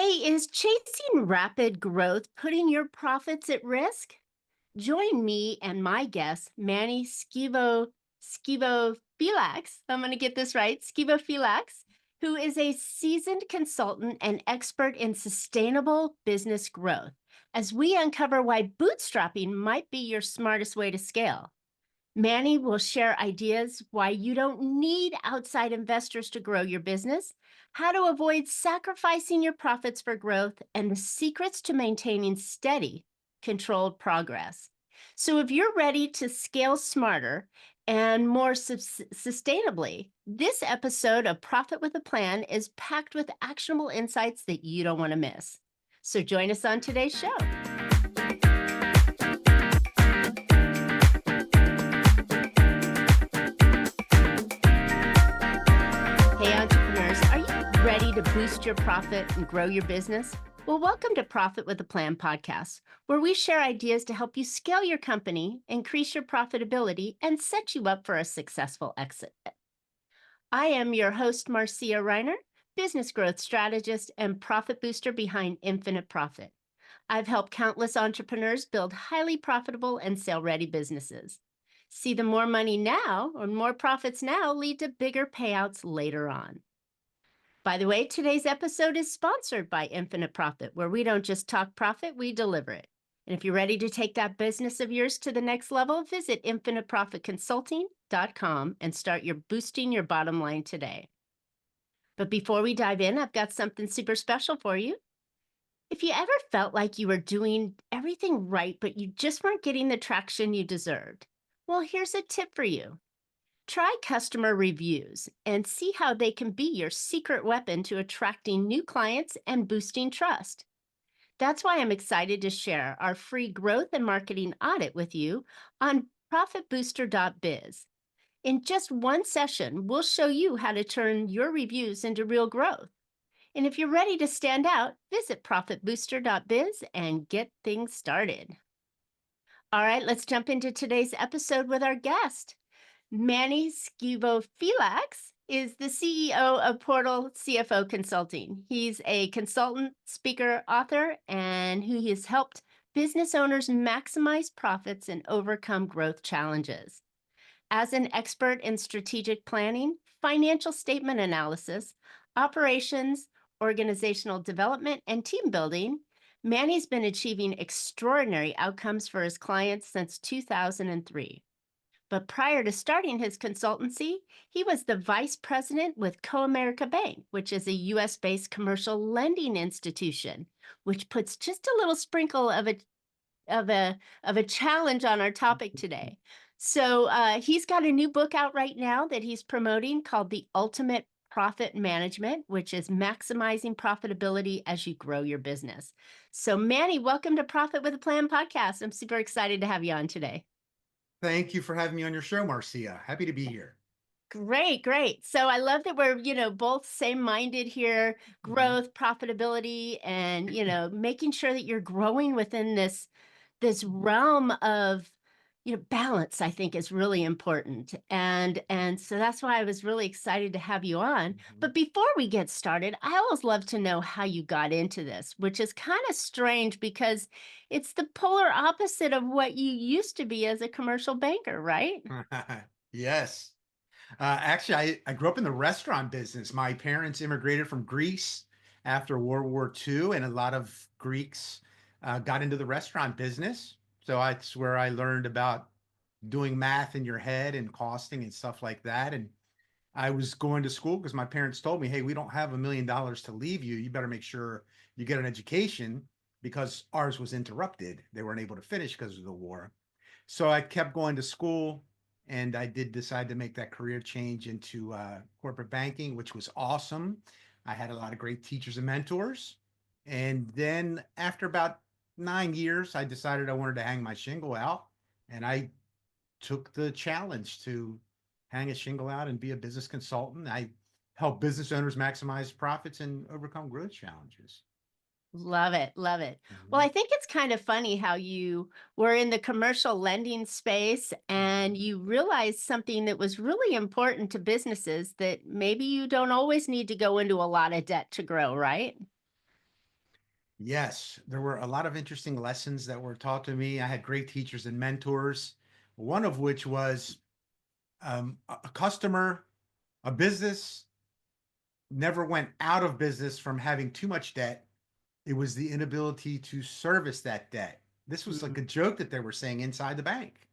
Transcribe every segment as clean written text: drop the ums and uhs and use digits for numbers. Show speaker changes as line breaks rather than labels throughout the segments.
Hey, is chasing rapid growth putting your profits at risk? Join me and my guest, Manny Skevofilax. I'm going to get this right, Skevofilax, who is a seasoned consultant and expert in sustainable business growth, as we uncover why bootstrapping might be your smartest way to scale. Manny will share ideas why you don't need outside investors to grow your business, how to avoid sacrificing your profits for growth, and the secrets to maintaining steady, controlled progress. So, if you're ready to scale smarter and more sustainably, this episode of Profit with a Plan is packed with actionable insights that you don't want to miss. So, join us on today's show. Hey, entrepreneurs, are you ready to boost your profit and grow your business? Well, welcome to Profit with a Plan podcast, where we share ideas to help you scale your company, increase your profitability, and set you up for a successful exit. I am your host, Marcia Riner, business growth strategist and profit booster behind Infinite Profit. I've helped countless entrepreneurs build highly profitable and sale-ready businesses. See, the more money now or more profits now lead to bigger payouts later on. By the way, today's episode is sponsored by Infinite Profit, where we don't just talk profit, we deliver it. And if you're ready to take that business of yours to the next level, visit infiniteprofitconsulting.com and start boosting your bottom line today. But before we dive in, I've got something super special for you. If you ever felt like you were doing everything right, but you just weren't getting the traction you deserved, well, here's a tip for you. Try customer reviews and see how they can be your secret weapon to attracting new clients and boosting trust. That's why I'm excited to share our free growth and marketing audit with you on profitbooster.biz. In just one session, we'll show you how to turn your reviews into real growth. And if you're ready to stand out, visit profitbooster.biz and get things started. All right, let's jump into today's episode with our guest. Manny Skevofilax is the CEO of Portal CFO Consulting. He's a consultant, speaker, author, and who has helped business owners maximize profits and overcome growth challenges. As an expert in strategic planning, financial statement analysis, operations, organizational development, and team building, Manny's been achieving extraordinary outcomes for his clients since 2003. But prior to starting his consultancy, he was the vice president with Co-America Bank, which is a U.S.-based commercial lending institution, which puts just a little sprinkle of a challenge on our topic today. So he's got a new book out right now that he's promoting called The Ultimate Profit Management, which is maximizing profitability as you grow your business. So Manny, welcome to Profit with a Plan podcast. I'm super excited to have you on today.
Thank you for having me on your show, Marcia. Happy to be here.
Great, great. So I love that we're, both same-minded here, growth, profitability, and, making sure that you're growing within this realm of, balance, I think is really important. And so that's why I was really excited to have you on. But before we get started, I always love to know how you got into this, which is kind of strange because it's the polar opposite of what you used to be as a commercial banker, right?
Yes. Actually, I grew up in the restaurant business. My parents immigrated from Greece after World War II, and a lot of Greeks got into the restaurant business. So that's where I learned about doing math in your head and costing and stuff like that. And I was going to school because my parents told me, hey, we don't have $1 million to leave you. You better make sure you get an education because ours was interrupted. They weren't able to finish because of the war. So I kept going to school, and I did decide to make that career change into corporate banking, which was awesome. I had a lot of great teachers and mentors. And then after about 9 years, I decided I wanted to hang my shingle out, and I took the challenge to hang a shingle out and be a business consultant. I help business owners maximize profits and overcome growth challenges.
Love it. Love it. Well, I think it's kind of funny how you were in the commercial lending space and you realized something that was really important to businesses that maybe you don't always need to go into a lot of debt to grow, right?
Yes, there were a lot of interesting lessons that were taught to me. I had great teachers and mentors, one of which was a customer, a business never went out of business from having too much debt. It was the inability to service that debt. This was like
Mm.
a joke that they were saying inside the bank.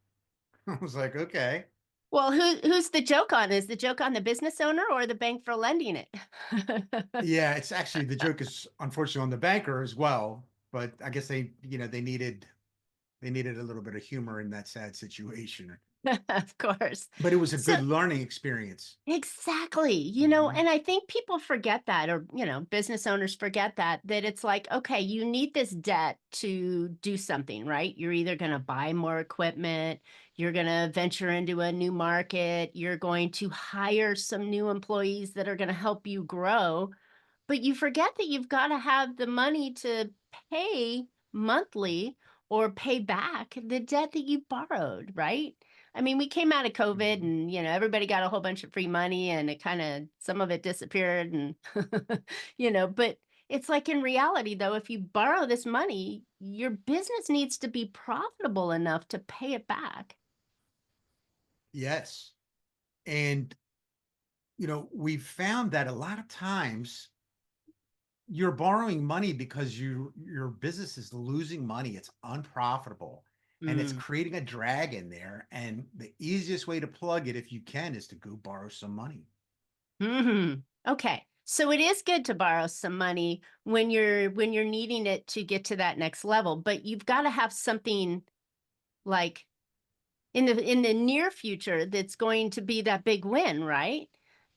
I was like, okay.
Well, who's the joke on? Is the joke on the business owner or the bank for lending it?
Yeah, it's actually the joke is unfortunately on the banker as well, but I guess they needed a little bit of humor in that sad situation.
Of course.
But it was a
So
good learning experience.
exactly.
Mhm.
And I think people forget that, or, business owners forget that it's like, okay, you need this debt to do something, right? You're either going to buy more equipment, you're going to venture into a new market, you're going to hire some new employees that are going to help you grow. But you forget that you've got to have the money to pay monthly or pay back the debt that you borrowed, right? I mean, we came out of COVID
Mhm.
and, everybody got a whole bunch of free money and it kind of, some of it disappeared and, but it's like in reality, though, if you borrow this money, your business needs to be profitable enough to pay it back.
Yes. And we've found that a lot of times you're borrowing money because your business is losing money. It's unprofitable and it's
Mm.
creating a drag in there. And the easiest way to plug it, if you can, is to go borrow some money.
Hmm. Okay. So it is good to borrow some money when you're needing it to get to that next level, but you've got to have something like in the near future that's going to be that big win, right?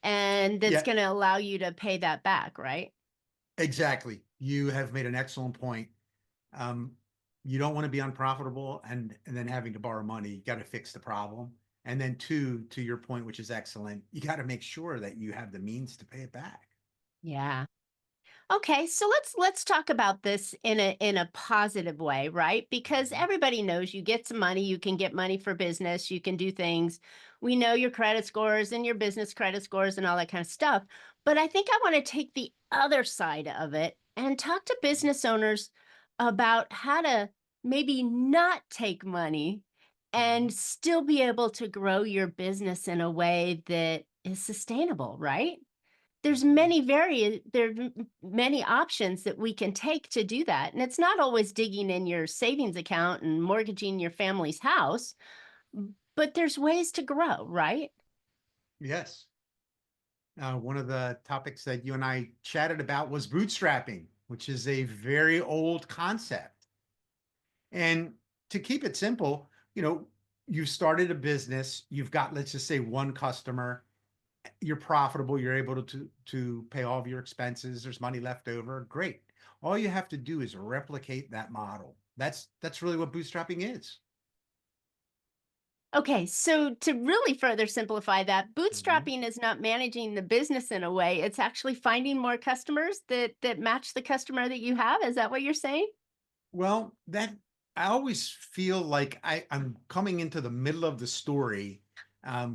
And that's
Yeah,
going to allow you to pay that back, right?
exactly. You have made an excellent point. Um, you don't want to be unprofitable and then having to borrow money. You got to fix the problem. And then two, to your point, which is excellent, you got to make sure that you have the means to pay it back.
Yeah. Okay, so let's talk about this in a positive way, right? Because
Mhm.
everybody knows you get some money, you can get money for business, you can do things. We know your credit scores and your business credit scores and all that kind of stuff. But I think I want to take the other side of it and talk to business owners about how to maybe not take money and
Mhm.
still be able to grow your business in a way that is sustainable, right?
Mhm.
There are many options that we can take to do that, and it's not always digging in your savings account and mortgaging your family's house, but there's ways to grow, right?
Yes. One of the topics that you and I chatted about was bootstrapping, which is a very old concept. And to keep it simple, you've started a business, you've got, let's just say, one customer, you're profitable, you're able to pay all of your expenses, there's money left over. Great. All you have to do is replicate that model. That's really what bootstrapping is.
Okay, so to really further simplify that,
Mhm.
bootstrapping is not managing the business in a way, it's actually finding more customers that match the customer that you have. Is that what you're saying?
Well, that I always feel like I'm coming into the middle of the story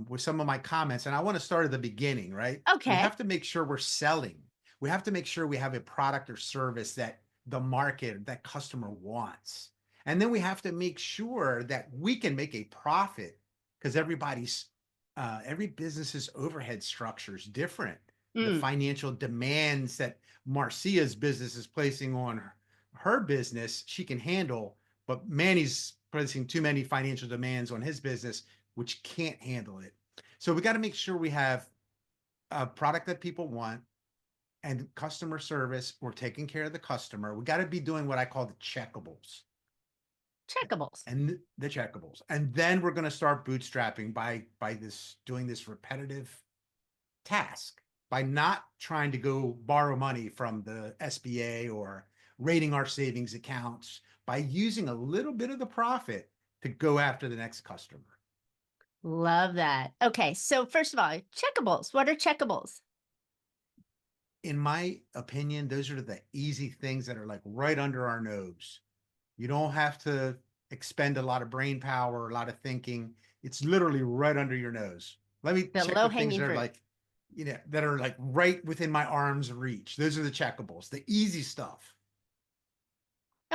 with some of my comments, and I want to start at the beginning, right? We
Okay.
have to make sure we're selling. We have to make sure we have a product or service that the market, that customer wants. And then we have to make sure that we can make a profit because every business's overhead structure is different. The
Mm.
financial demands that Marcia's business is placing on her business she can handle, but Manny's placing too many financial demands on his business, which can't handle it. So we got to make sure we have a product that people want and customer service. We're taking care of the customer. We got to be doing what I call the checkables
Checkables.
and the checkables. And then we're going to start bootstrapping by this doing this repetitive task by not trying to go borrow money from the SBA or rating our savings accounts by using a little bit of the profit to go after the next customer.
Love that. Okay, so first of all, checkables. What are checkables?
In my opinion, those are the easy things that are like right under our nose. You don't have to expend a lot of brain power, a lot of thinking. It's literally right under your nose. Let me
The
check the things
low-hanging
that are
fruit.
like, that are like right within my arm's reach. Those are the checkables, the easy stuff.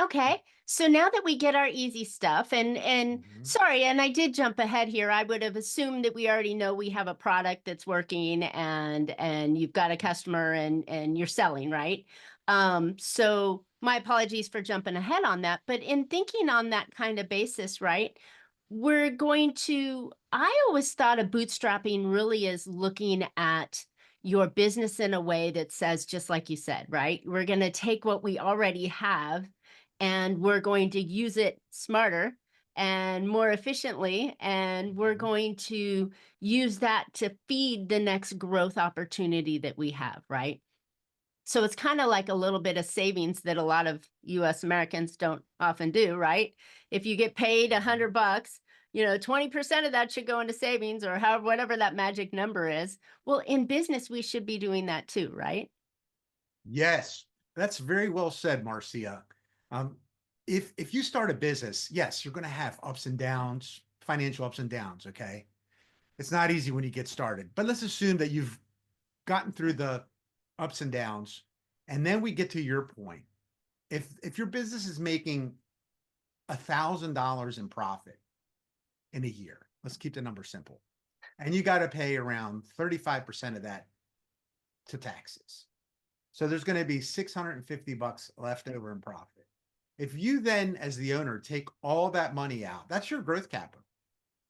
Okay. So now that we get our easy stuff and
Mhm.
sorry, and I did jump ahead here. I would have assumed that we already know we have a product that's working and you've got a customer and you're selling, right? So my apologies for jumping ahead on that, but in thinking on that kind of basis, right? We're going to I always thought of bootstrapping really as looking at your business in a way that says just like you said, right? We're going to take what we already have and we're going to use it smarter and more efficiently and we're
Mhm.
going to use that to feed the next growth opportunity that we have, right? So it's kind of like a little bit of savings that a lot of US Americans don't often do, right? If you get paid
Mhm.
$100, 20% of that should go into savings or however whatever that magic number is. Well, in business we should be doing that too, right?
Yes, that's very well said, Marcia. Um, if you start a business, yes, you're going to have ups and downs, financial ups and downs. Okay, it's not easy when you get started, but let's assume that you've gotten through the ups and downs, and then we get to your point. If your business is making $1,000 in profit in a year, let's keep the number simple, and you got to pay around 35% of that to taxes. So there's going to be 650 bucks left over in profit. If you then, as the owner, take all that money out, that's your growth capital.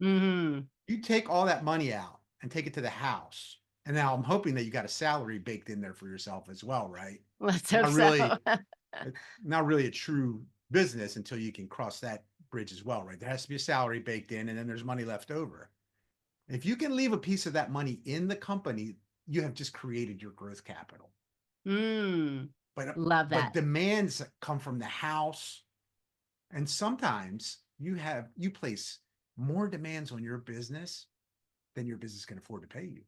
Mhm.
You take all that money out and take it to the house. And now I'm hoping that you got a salary baked in there for yourself as well, right?
Let's
It's
hope
not
so.
really, it's not really a true business until you can cross that bridge as well, right? There has to be a salary baked in and then there's money left over. If you can leave a piece of that money in the company, you have just created your growth capital.
Mm.
But
Love
but
that.
demands come from the house, and sometimes you place more demands on your business than your business can afford to pay you.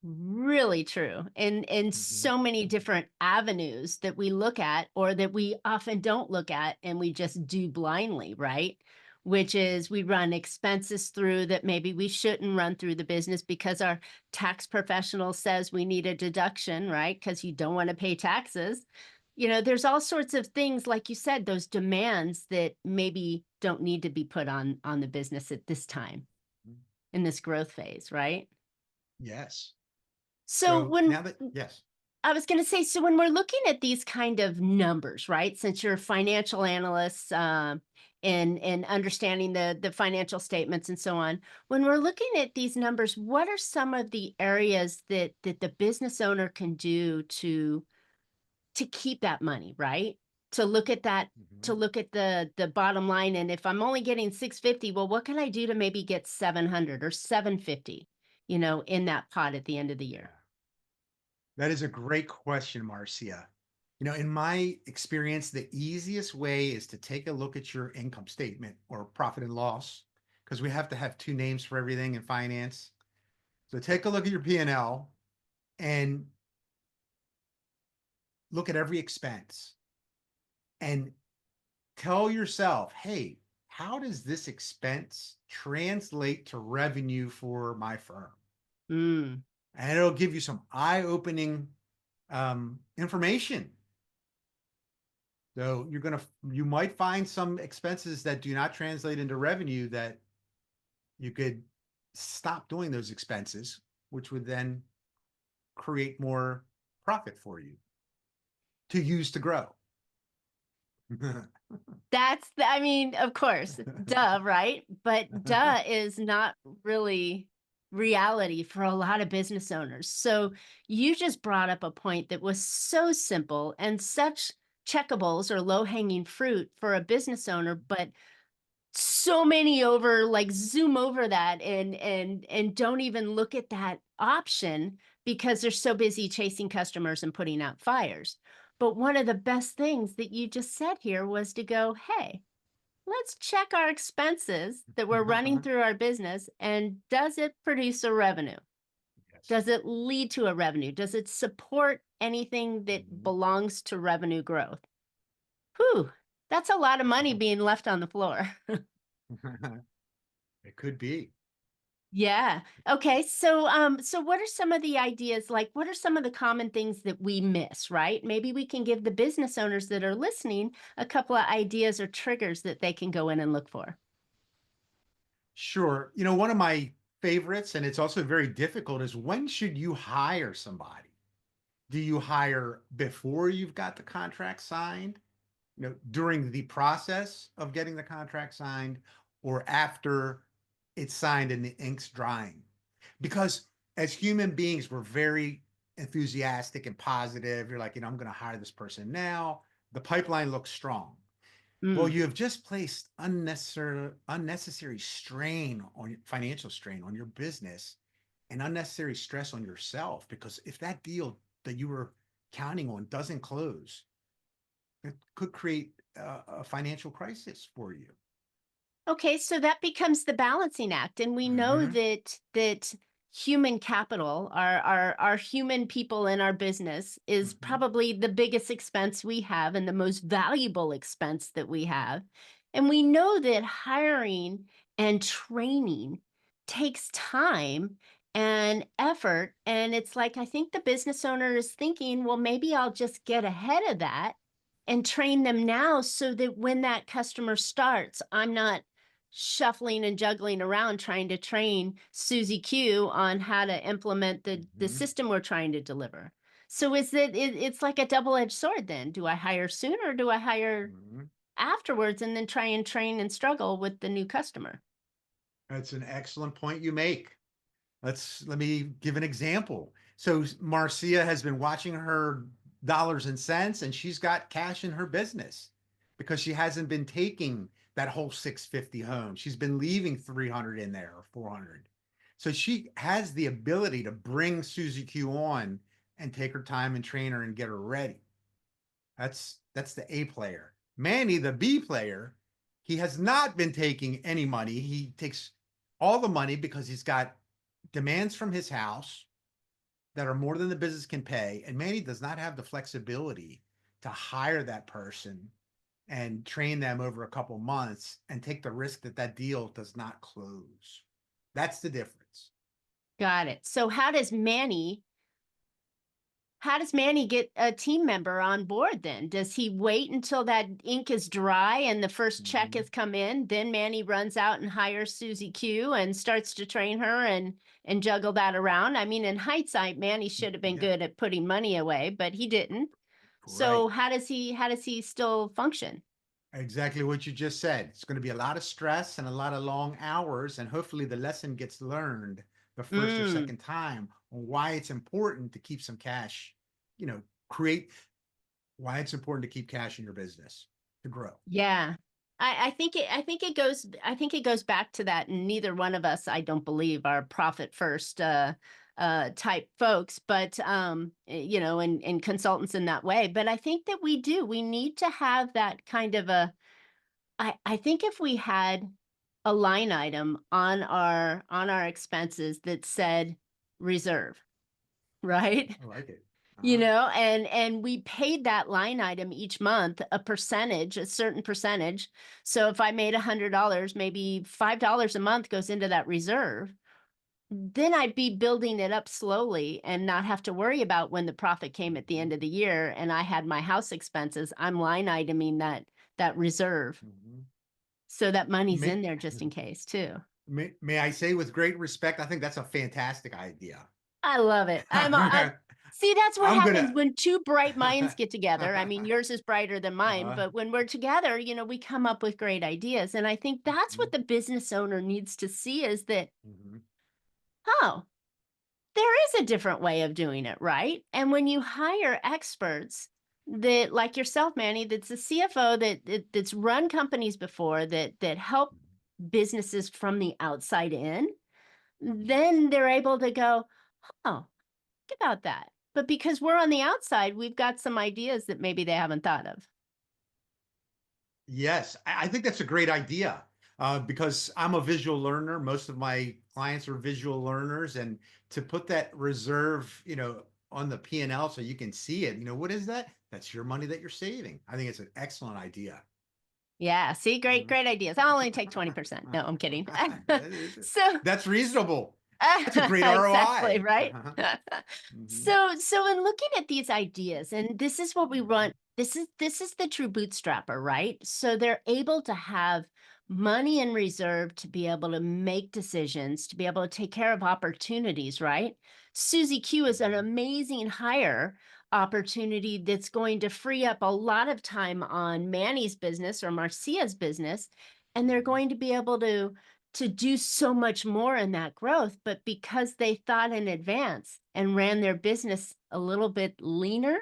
Really true. In
Mhm.
so many different avenues that we look at or that we often don't look at and we just do blindly, right? Which is we run expenses through that maybe we shouldn't run through the business because our tax professional says we need a deduction, right? Because you don't want to pay taxes. There's all sorts of things, like you said, those demands that maybe don't need to be put on the business at this time in this growth phase, right?
Yes.
So
So
when
now that yes.
I was going to say, so when we're looking at these kind of numbers, right? Since you're financial analysts, and understanding the financial statements and so on, when we're looking at these numbers, what are some of the areas that the business owner can do to keep that money, right? To look at that, to
Mhm.
look at the bottom line, and if I'm only getting 650, well, what can I do to maybe get 700 or 750, in that pot at the end of the year?
Yeah. That is a great question, Marcia. In my experience, the easiest way is to take a look at your income statement or profit and loss, because we have to have two names for everything in finance. So take a look at your P&L and look at every expense and tell yourself, hey, how does this expense translate to revenue for my firm?
Mm.
And it'll give you some eye-opening information. So you might find some expenses that do not translate into revenue that you could stop doing those expenses, which would then create more profit for you to use to grow.
I mean, of course, duh, right? But duh is not really reality for a lot of business owners. So you just brought up a point that was so simple and such checkables or low hanging fruit for a business owner, but so many over like zoom over that and don't even look at that option because they're so busy chasing customers and putting out fires. But one of the best things that you just said here was to go, hey, let's check our expenses that we're running through our business and does it produce a revenue?
Yes.
Does it lead to a revenue? Does it support anything that
Mhm.
belongs to revenue growth? Whew, that's a lot of money being left on the floor.
It could be.
Yeah. Okay. So what are some of the ideas? Like, what are some of the common things that we miss, right? Maybe we can give the business owners that are listening a couple of ideas or triggers that they can go in and look for.
Sure. One of my favorites, and it's also very difficult, is when should you hire somebody? Do you hire before you've got the contract signed? During the process of getting the contract signed, or after it's signed and the ink's drying? Because as human beings, we're very enthusiastic and positive. You're like, I'm going to hire this person now. The pipeline looks strong. Well,
Mm.
you have just placed unnecessary strain on financial strain on your business and unnecessary stress on yourself, because if that deal that you were counting on doesn't close, it could create a financial crisis for you.
Okay, so that becomes the balancing act, and we know
Hmm.
that human capital, our human people in our business, is
Hmm.
probably the biggest expense we have and the most valuable expense that we have. And we know that hiring and training takes time and effort. And it's like, I think the business owner is thinking, well, maybe I'll just get ahead of that and train them now so that when that customer starts, I'm not shuffling and juggling around trying to train Susie Q on how to implement the
Hmm.
system we're trying to deliver. So it's like a double-edged sword then. Do I hire sooner or do I hire
Hmm.
afterwards and then try and train and struggle with the new customer?
That's an excellent point you make. Let me give an example. So Marcia has been watching her dollars and cents, and she's got cash in her business because she hasn't been taking that whole 650 home. She's been leaving 300 in there, or 400. So she has the ability to bring Susie Q on and take her time and train her and get her ready. That's the A player. Manny, the B player, he has not been taking any money. He takes all the money because he's got demands from his house that are more than the business can pay. And Manny does not have the flexibility to hire that person and train them over a couple months and take the risk that that deal does not close. That's the difference.
Got it. So how does Manny get a team member on board then? Does he wait until that ink is dry and the first check
Mhm.
has come in? Then Manny runs out and hires Susie Q and starts to train her and juggle that around. I mean, in hindsight, Manny should have been
Yeah,
good at putting money away, but he didn't. So
right.
how does he still function?
Exactly what you just said. It's going to be a lot of stress and a lot of long hours, and hopefully the lesson gets learned the first or
Mm.
second time on why it's important to keep some cash, create why it's important to keep cash in your business to grow.
Yeah. I think it goes back to that. And neither one of us, I don't believe, are profit first type folks, but and consultants in that way. But I think that we need to have that kind of I think if we had a line item on our expenses that said reserve, right?
I like it.
You
Uh-huh.
know, and we paid that line item each month a percentage, a certain percentage. So if I made $100, maybe $5 a month goes into that reserve. Then I'd be building it up slowly and not have to worry about when the profit came at the end
Mhm.
of the year and I had my house expenses. I'm line iteming that reserve.
Mhm.
So that money's
May,
in there just in case too.
may I say with great respect, I think that's a fantastic idea.
I love it.
I'm
See, that's what happens
gonna.
when two bright minds get together. I mean, yours is brighter than mine,
uh,
but when we're together, we come up with great ideas. And I think that's what
mhm.
the business owner needs to see is that,
Mhm.
oh, there is a different way of doing it, right? And when you hire experts that, like yourself, Manny, that's a CFO that's run companies before that help businesses from the outside in, then they're able to go, oh, think about that. But because we're on the outside, we've got some ideas that maybe they haven't thought of.
Yes, I think that's a great idea, because I'm a visual learner. Most of my clients are visual learners, and to put that reserve, on the P&L so you can see it. What is that? That's your money that you're saving. I think it's an excellent idea.
Yeah. See, great,
Mhm.
great ideas. I'll only take 20%. No, I'm kidding.
That is it.
So,
That's reasonable. That's a great
exactly,
ROI.
right?
Mhm,
So in looking at these ideas, and this is what we
mhm,
want, this is the true bootstrapper, right? So they're able to have money in reserve to be able to make decisions, to be able to take care of opportunities, right? Susie Q is an
mhm,
amazing hire opportunity that's going to free up a lot of time on Manny's business or Marcia's business, and they're
mhm,
going to be able to do so much more in that growth. But because they thought in advance and ran their business a little bit leaner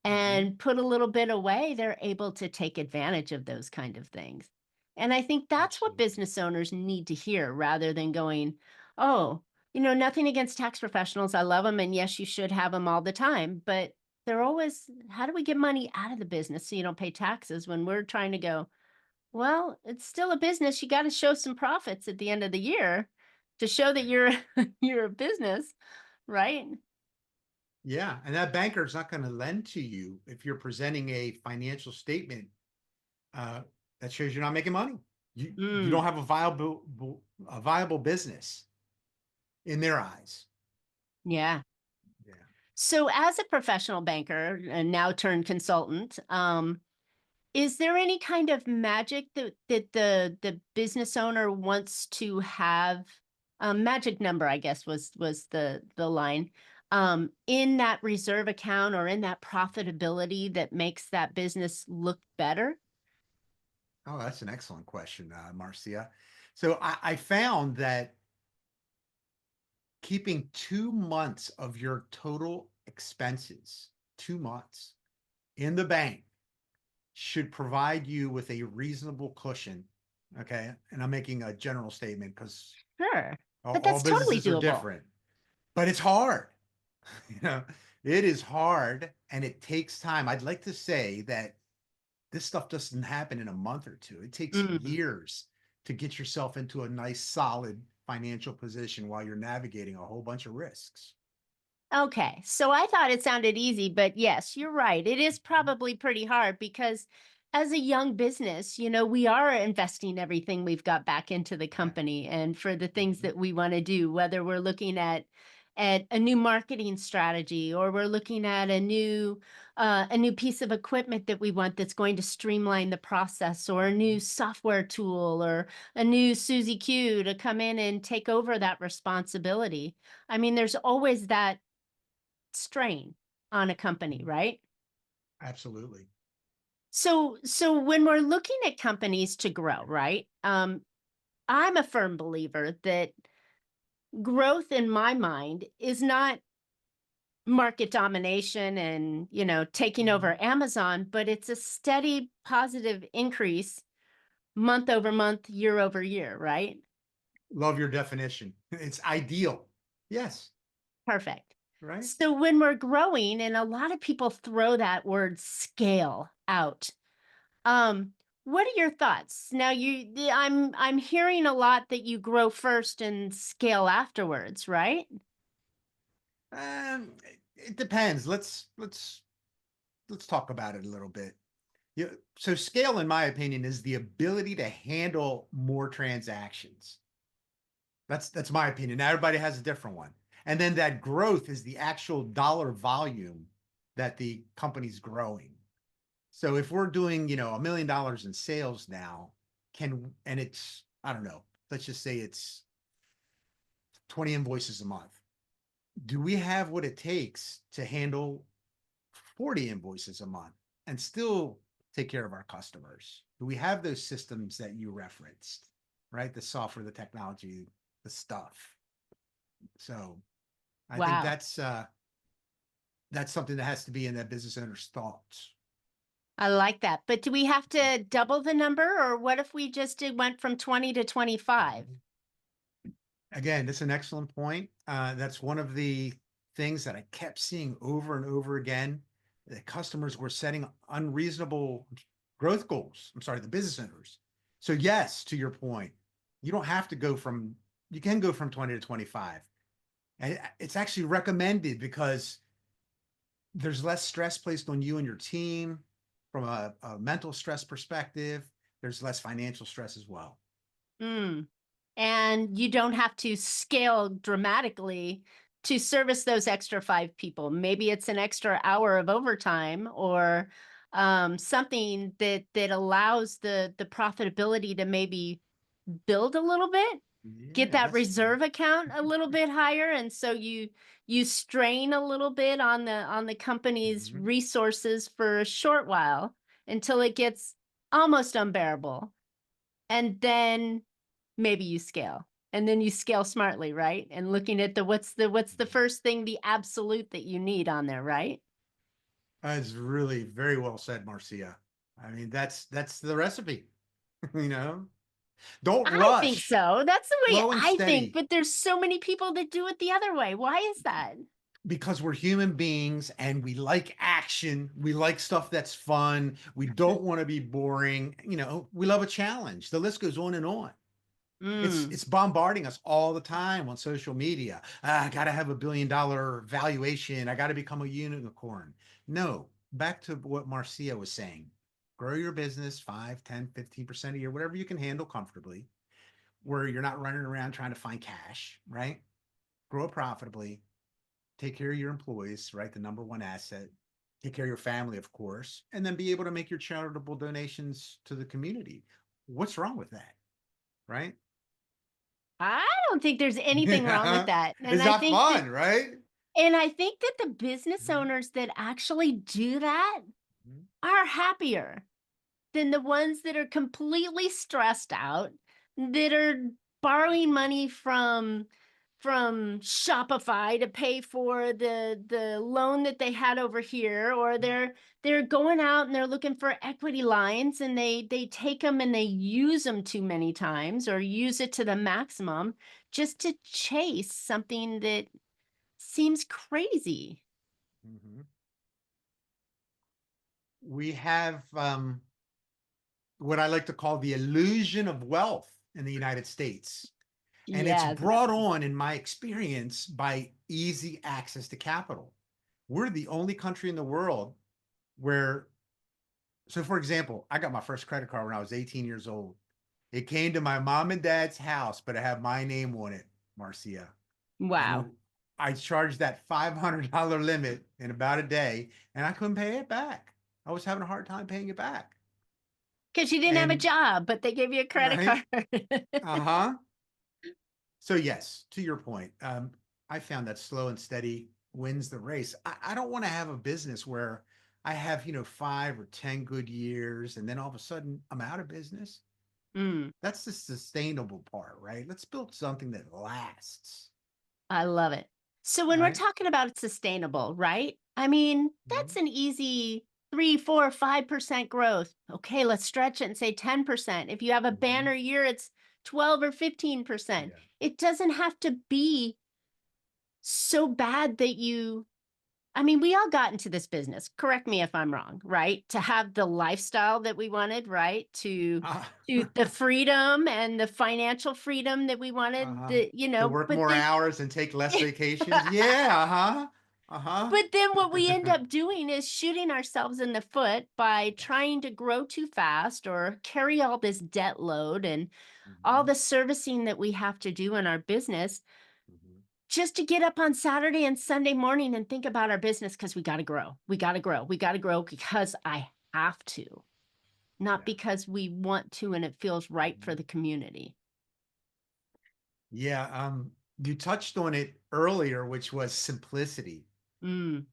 mhm.
and put a little bit away, they're able to take advantage of those kind of things. And I think that's what
Absolutely.
business owners need to hear rather than going, oh, nothing against tax professionals. I love them. And yes, you should have them all the time. But they're always, how do we get money out of the business so you don't pay taxes when we're trying to go, well, it's still a business. You gotta show some profits at the end of the year to show that
Right.
you're you're a business, right?
Yeah, and that banker is not gonna lend to you if you're presenting a financial statement, uh, that shows you're not making money. You
Mm,
don't have a viable business in their eyes.
yeah.
Yeah.
So as a professional banker and now turned consultant, is there any kind of magic that the business owner wants to have, magic number, I guess was the line, in that reserve account or in that profitability that makes that business look better?
Oh, that's an excellent question, Marcia. So I found that keeping 2 months of your total expenses, 2 months in the bank should provide you with a reasonable cushion, okay? And I'm making a general statement because
Sure. But
all
that's totally
businesses are
doable.
different, but it's hard. You know, it is hard and it takes time. I'd like to say that this stuff doesn't happen in a month or two. It takes
Mm.
years to get yourself into a nice, solid financial position while you're navigating a whole bunch of risks.
Okay. So I thought it sounded easy, but yes, you're right. It is
Mhm.
probably pretty hard because as a young business, we are investing everything we've got back into the
Yeah.
company and for the things
Mhm.
that we want to do, whether we're looking at a new marketing strategy or we're looking at a new piece of equipment that we want that's going to streamline the process or a new
Mhm.
software tool or a new Suzy Q to come in and take over that responsibility. I mean, there's always that strain on a company,
Mhm.
right?
Absolutely.
So when we're looking at companies to grow, right? I'm a firm believer that growth in my mind is not market domination and, taking
Mhm.
over Amazon, but it's a steady positive increase month over month, year over year, right?
Love your definition. It's ideal. Yes.
Perfect.
Right.
So when we're growing, and a lot of people throw that word scale out. Um, what are your thoughts? Now I'm hearing a lot that you grow first and scale afterwards, right?
It depends. Let's talk about it a little bit. Yeah. So scale, in my opinion, is the ability to handle more transactions. That's my opinion. Now everybody has a different one. And then that growth is the actual dollar volume that the company's growing. So if we're doing, $1 million in sales now, and it's, I don't know, let's just say it's 20 invoices a month. Do we have what it takes to handle 40 invoices a month and still take care of our customers? Do we have those systems that you referenced, right? The software, the technology, the stuff. So I think
Wow.
that's something that has to be in that business owner's thoughts.
I like that. But do we have to double the number or what if we just went from 20 to 25?
Mhm. Again, that's an excellent point. That's one of the things that I kept seeing over and over again. The customers were setting unreasonable growth goals. I'm sorry, the business owners. So yes, to your point, you don't have to go from you can go from 20 to 25. And it's actually recommended because there's less stress placed on you and your team from a mental stress perspective. there's less financial stress as well.
Mm. And you don't have to scale dramatically to service those extra 5 people. Maybe it's an extra hour of overtime or something that allows the profitability to maybe build a little bit, get
Yeah,
that
that's
reserve account a little bit higher, and so you strain a little bit on the company's
mhm.
resources for a short while until it gets almost unbearable. And then maybe you scale. And then you scale smartly, right? And looking at the what's the first thing, the absolute that you need on there, right?
That's really very well said, Marcia. I mean, that's the recipe, you know? Don't
I think
rush.
so. That's the way
Slow and
I think,
steady,
but there's so many people that do it the other way. Why is that?
because we're human beings and we like action. We like stuff that's fun. We don't want to be boring. We love a challenge. The list goes on and on. It's
Mm.
it's bombarding us all the time on social media. I got to have $1 billion valuation. I got to become a unicorn. No, back to what Marcia was saying. Grow your business 5, 10, 15% a year, whatever you can handle comfortably, where you're not running around trying to find cash, right? Grow it profitably. Take care of your employees, right? The number one asset. Take care of your family, of course, and then be able to make your charitable donations to the community. What's wrong with that, right?
I don't think there's anything wrong with that.
It's not fun, right?
And I think that the business
Mhm,
owners that actually do that
mhm,
are happier than the ones that are completely stressed out, that are borrowing money from Shopify to pay for the loan that they had over here, or they're going out and they're looking for equity lines and they take them and they use them too many times or use it to the maximum just to chase something that seems crazy.
mhm. We have what I like to call the illusion of wealth in the United States. And it's
Yeah, that
brought on, in my experience, by easy access to capital. We're the only country in the world where, so for example, I got my first credit card when I was 18 years old. It came to my mom and dad's house, but it had my name on it, Marcia.
wow.
And I charged that $500 limit in about a day, and I couldn't pay it back. I was having a hard time paying it back.
Because you didn't have a
And
job, but they gave you a credit
right,
card.
uh-huh. So yes, to your point, I found that slow and steady wins the race. I don't want to have a business where I have 5 or 10 good years, and then all of a sudden I'm out of business.
Mm.
That's the sustainable part, right? Let's build something that lasts,
I love it. So when we're
right?
talking about sustainable, right? I mean, that's
Mhm.
an easy 3, 4, 5% growth. Okay, let's stretch it and say 10%. If you have a
Mhm.
banner year, it's 12 or 15%.
Yeah.
It doesn't have to be so bad that you I mean, we all got into this business. Correct me if I'm wrong, right? To have the lifestyle that we wanted, right?
Uh,
To the freedom and the financial freedom that we wanted,
uh-huh.
the
To work
but
more
then
hours and take less vacations. Yeah, uh-huh. Uh-huh.
but then what we end up doing is shooting ourselves in the foot by
Yes.
trying to grow too fast or carry all this debt load and all
Mhm.
the servicing that we have to do in our business
Mhm.
just to get up on Saturday and Sunday morning and think about our business because we got to grow. We got to grow. We got to grow because I have to, not
Yeah.
because we want to and it feels right for
Mhm.
the community.
Yeah, you touched on it earlier, which was simplicity.
Mm.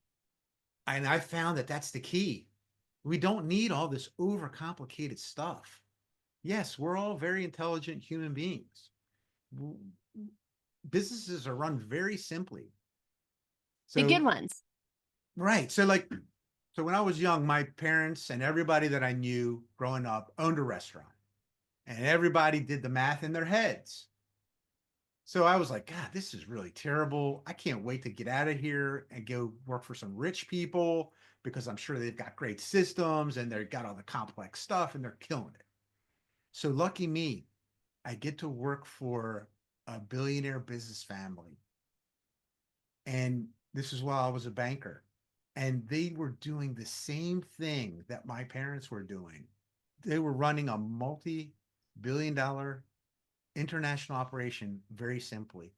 And I found that that's the key. We don't need all this overcomplicated stuff. Yes, we're all very intelligent human beings. W- Businesses are run very simply.
The good
So,
ones.
right. So when I was young, my parents and everybody that I knew growing up owned a restaurant, and everybody did the math in their heads. So I was like, God, this is really terrible. I can't wait to get out of here and go work for some rich people because I'm sure they've got great systems and they've got all the complex stuff and they're killing it. So lucky me, I get to work for a billionaire business family. And this is while I was a banker. And they were doing the same thing that my parents were doing. they were running a multi-billion dollar international operation very simply.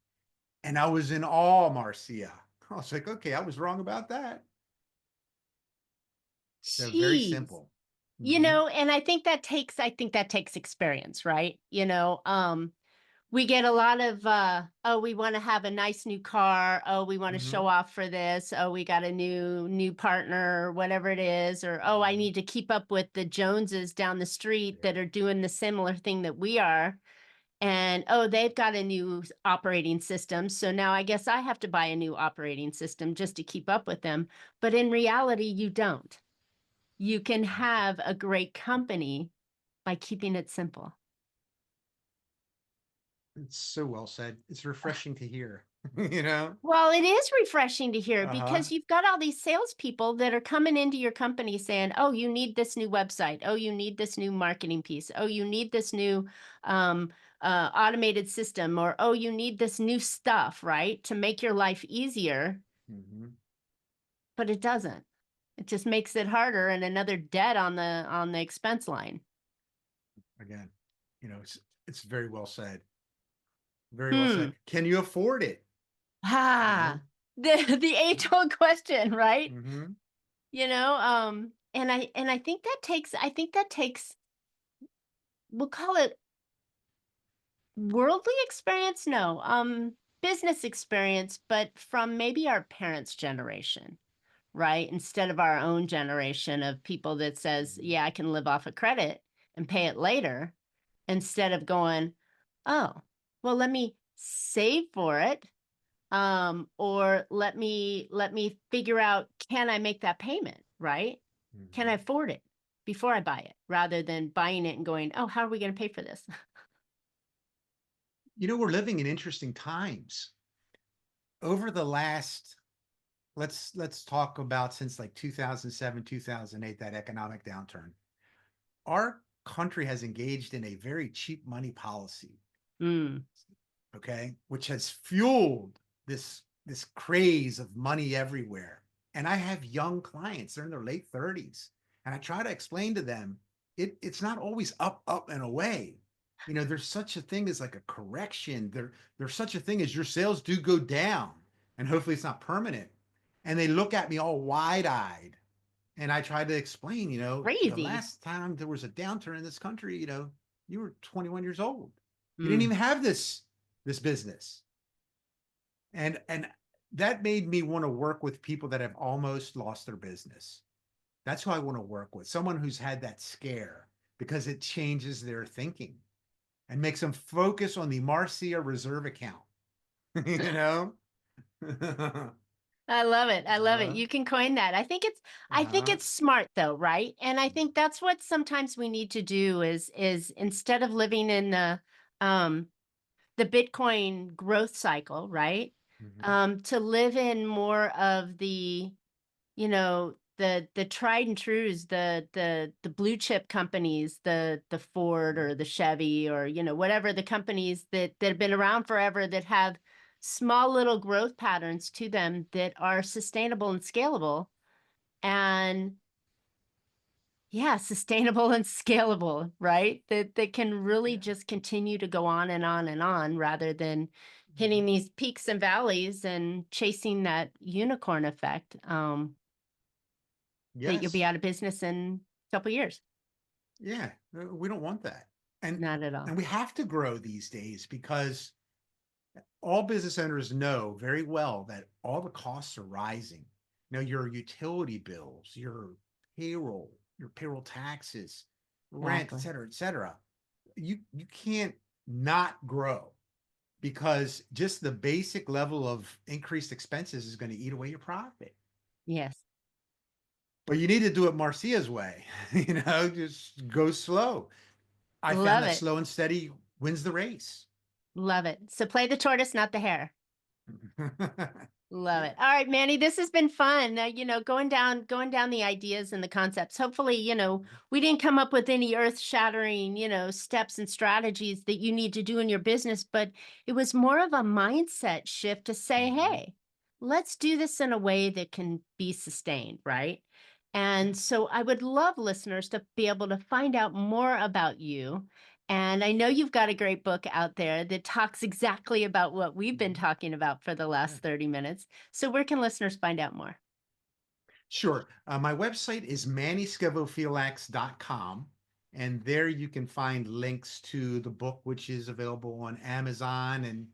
And I was in awe, Marcia. I was like, okay, I was wrong about that. They're very
Jeez.
simple. Hmm.
And I think that takes experience, right? We get a lot of oh, we want to have a nice new car, oh, we want to show
Hmm.
off for this, oh, we got a new partner, whatever it is, or oh, I
Hmm.
need to keep up with the Joneses down the street
Yeah.
that are doing the similar thing that we are. And oh, they've got a new operating system, so now I guess I have to buy a new operating system just to keep up with them. But in reality, you don't. You can have a great company by keeping it simple.
It's so well said. It's refreshing to hear, you know?
Well, it is refreshing to hear
Uh-huh.
because you've got all these salespeople that are coming into your company saying, "Oh, you need this new website. Oh, you need this new marketing piece. Oh, you need this new um, automated system, or oh, you need this new stuff, right, to make your life easier."
Hmm.
But it doesn't. It just makes it harder and another debt on the expense line.
Again, it's very well said. Very well
Hmm.
said. Can you afford it? You know?
Ah, the age-old question, right?
Hmm.
And I think that takes we'll call it worldly experience, no, business experience, but from maybe our parents' generation, right? Instead of our own generation of people that says,
Hmm.
yeah, I can live off of credit and pay it later, instead of going, oh, well, let me save for it, or let me figure out, can I make that payment, right? Can I
Hmm.
afford it before I buy it, rather than buying it and going, oh, how are we going to pay for this?
We're living in interesting times. Over the last, let's talk about since like 2007, 2008, that economic downturn. Our country has engaged in a very cheap money policy,
Mm,
okay, which has fueled this craze of money everywhere. And I have young clients, they're in their late 30s, and I try to explain to them it's not always up, up and away. There's such a thing as like a correction. There's such a thing as your sales do go down, and hopefully it's not permanent. And they look at me all wide-eyed. And I tried to explain, the
crazy.
last time there was a downturn in this country, you were 21 years old. You didn't
Mm,
even have this business. And that made me want to work with people that have almost lost their business. That's who I want to work with. Someone who's had that scare, because it changes their thinking and makes them focus on the Marcia reserve account. you know?
I love it. I love it.
uh,
You can coin that. I think
uh,
it's smart though, right? And I think that's what sometimes we need to do is instead of living in um the Bitcoin growth cycle, right?
mhm,
To live in more of the tried and trues, the blue chip companies, the Ford or the Chevy, or whatever, the companies that have been around forever, that have small little growth patterns to them that are sustainable and scalable. And yeah, sustainable and scalable, right? That can really
yeah.
just continue to go on and on and on, rather than hitting
Mhm.
these peaks and valleys and chasing that unicorn effect, that you'll be
Yes.
out of business in a couple years.
Yeah, we don't want that. And
Not at all.
and we have to grow these days because all business owners know very well that all the costs are rising. Your utility bills, your payroll taxes, rent, et
Exactly.
cetera, et cetera. You can't not grow because just the basic level of increased expenses is going to eat away your profit.
Yes.
But you need to do it Marcia's way, just go slow. I found
Love
that
it.
slow and steady wins the race.
Love it. So play the tortoise, not the hare. Love it. All right, Manny, this has been fun. Going down the ideas and the concepts. Hopefully, we didn't come up with any earth-shattering, steps and strategies that you need to do in your business, but it was more of a mindset shift to say,
Mhm.
hey, let's do this in a way that can be sustained, right? And so I would love listeners to be able to find out more about you. And I know you've got a great book out there that talks exactly about what we've been
Mhm.
talking about for the last
Yeah.
30 minutes. So where can listeners find out more?
Sure. My website is mannyskevofilax.com. And there you can find links to the book, which is available on Amazon. And,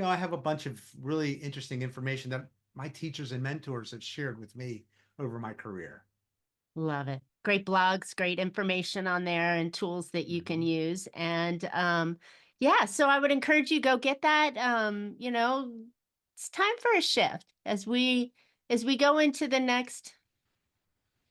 I have a bunch of really interesting information that my teachers and mentors have shared with me over my career.
Love it. Great blogs, great information on there and tools that you can
Mhm.
use. And yeah, so I would encourage you go get that. It's time for a shift as we go into the next,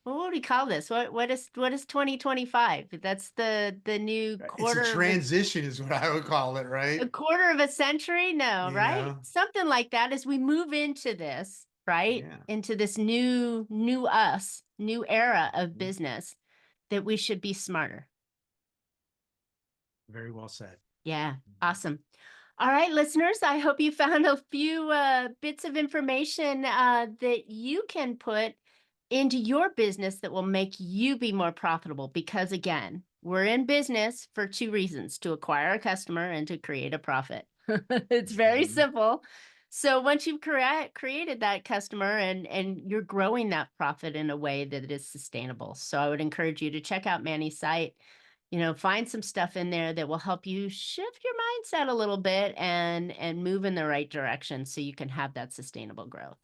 well, what do we call this? What is 2025? That's the new
It's a
quarter of
transition, is what I would call it,
a
right?
quarter of a century? No,
You
right?
know?
Something like that as we move into this, right?
Yeah.
Into this new us, new era of
Mhm.
business, that we should be smarter.
Very well said.
Yeah,
Mhm.
awesome. All right, listeners, I hope you found a few bits of information that you can put into your business that will make you be more profitable. Because again, we're in business for two reasons: to acquire a customer and to create a profit. It's very
Mhm.
simple. So once you've created that customer and you're growing that profit in a way that is sustainable. So I would encourage you to check out Manny's site, find some stuff in there that will help you shift your mindset a little bit and move in the right direction so you can have that sustainable growth.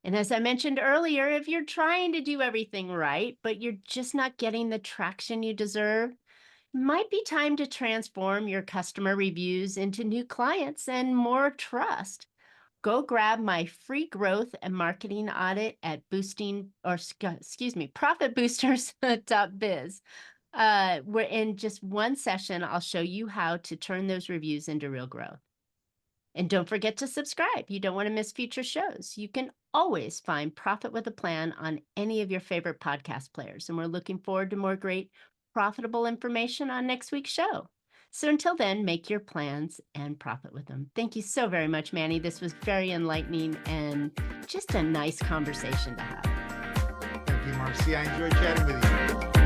And as I mentioned earlier, if you're trying to do everything right, but you're just not getting the traction you deserve, might be time to transform your customer reviews into new clients and more trust. Go grab my free growth and marketing audit at profitboosters.biz. Where in just one session, I'll show you how to turn those reviews into real growth. And don't forget to subscribe. You don't want to miss future shows. You can always find Profit with a Plan on any of your favorite podcast players. And we're looking forward to more great, profitable information on next week's show. So until then, make your plans and profit with them. Thank you so very much, Manny. This was very enlightening and just a nice conversation to have.
Thank you, Marcia. I enjoyed chatting with you.